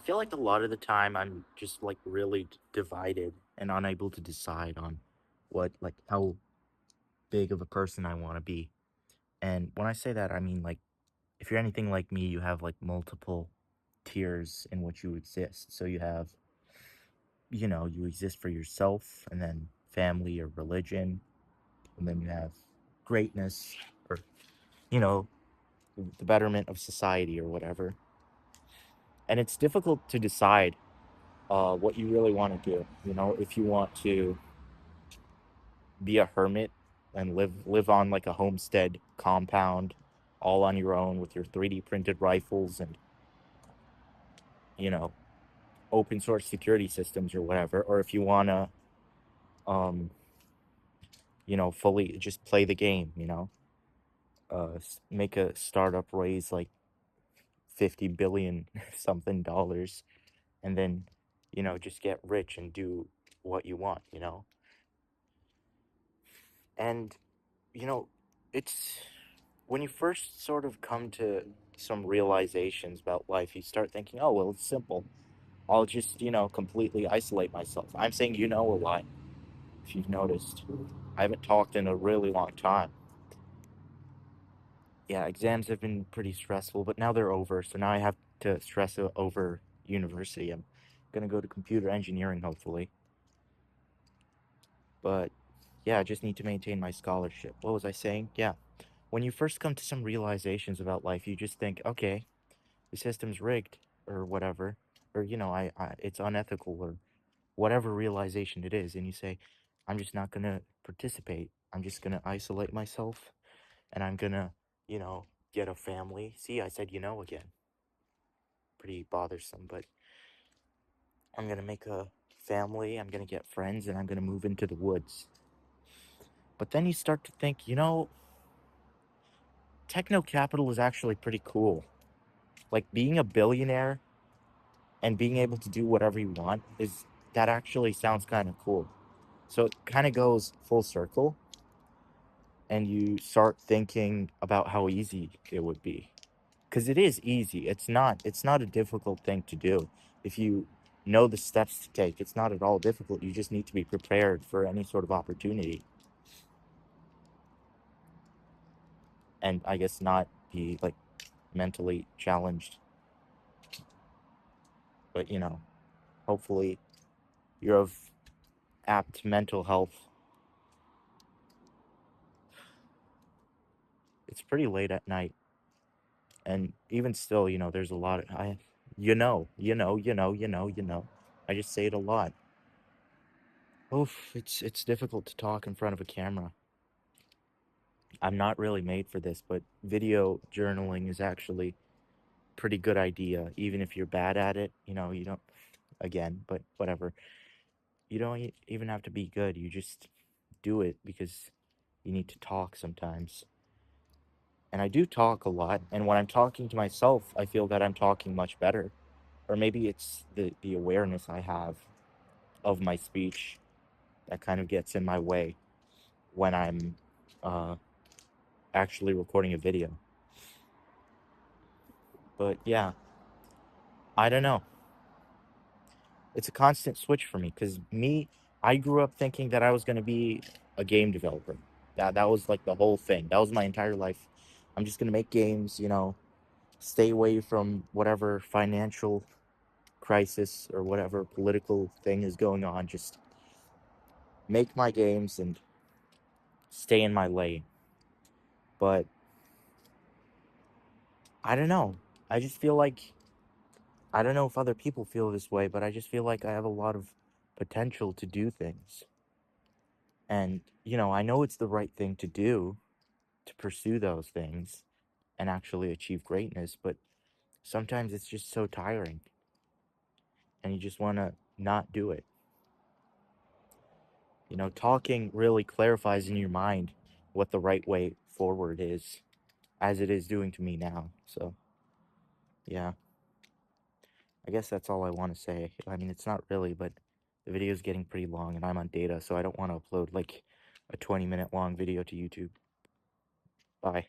feel like a lot of the time I'm just like really divided and unable to decide on how big of a person I want to be. And when I say that, I mean like if you're anything like me, you have like multiple tiers in which you exist. So you have, you exist for yourself and then family or religion, and then you have greatness or, you know, the betterment of society or whatever. And it's difficult to decide what you really want to do. If you want to be a hermit and live on like a homestead compound, all on your own with your 3D printed rifles and you know open source security systems or whatever, or if you want to um fully just play the game, make a startup raise like 50 billion something dollars, and then just get rich and do what you want, and you know, it's when you first sort of come to some realizations about life, you start thinking, oh, well, it's simple. I'll just, completely isolate myself. I'm saying, a lot, if you've noticed. I haven't talked in a really long time. Yeah, exams have been pretty stressful, but now they're over. So now I have to stress over university. I'm going to go to computer engineering, hopefully. But yeah, I just need to maintain my scholarship. What was I saying? Yeah. When you first come to some realizations about life, you just think, okay, the system's rigged or whatever, or it's unethical or whatever realization it is, and you say, I'm just not gonna participate. I'm just gonna isolate myself, and I'm gonna, you know, get a family. See, I said again. Pretty bothersome, but I'm gonna make a family. I'm gonna get friends, and I'm gonna move into the woods. But then you start to think, techno capital is actually pretty cool. Like being a billionaire and being able to do whatever you want is that actually sounds kind of cool. So it kind of goes full circle, and you start thinking about how easy it would be. Because it is easy. It's not a difficult thing to do. If you know the steps to take, it's not at all difficult. You just need to be prepared for any sort of opportunity. And I guess not be like mentally challenged. But hopefully you're of apt mental health. It's pretty late at night. And even still, there's a lot of I just say it a lot. Oof, it's difficult to talk in front of a camera. I'm not really made for this, but video journaling is actually pretty good idea, even if you're bad at it. You don't, again, but whatever. You don't even have to be good. You just do it because you need to talk sometimes. And I do talk a lot, and when I'm talking to myself, I feel that I'm talking much better. Or maybe it's the awareness I have of my speech that kind of gets in my way when I'm uh, actually recording a video. But yeah, I don't know. It's a constant switch for me because I grew up thinking that I was going to be a game developer. That was like the whole thing. That was my entire life. I'm just going to make games, stay away from whatever financial crisis or whatever political thing is going on. Just make my games and stay in my lane. But I don't know. I just feel like I don't know if other people feel this way, but I just feel like I have a lot of potential to do things. And, I know it's the right thing to do to pursue those things and actually achieve greatness, but sometimes it's just so tiring and you just want to not do it. Talking really clarifies in your mind what the right way forward is, as it is doing to me now. So, yeah. I guess that's all I want to say. I mean, it's not really, but the video is getting pretty long and I'm on data, so I don't want to upload like a 20-minute long video to YouTube. Bye.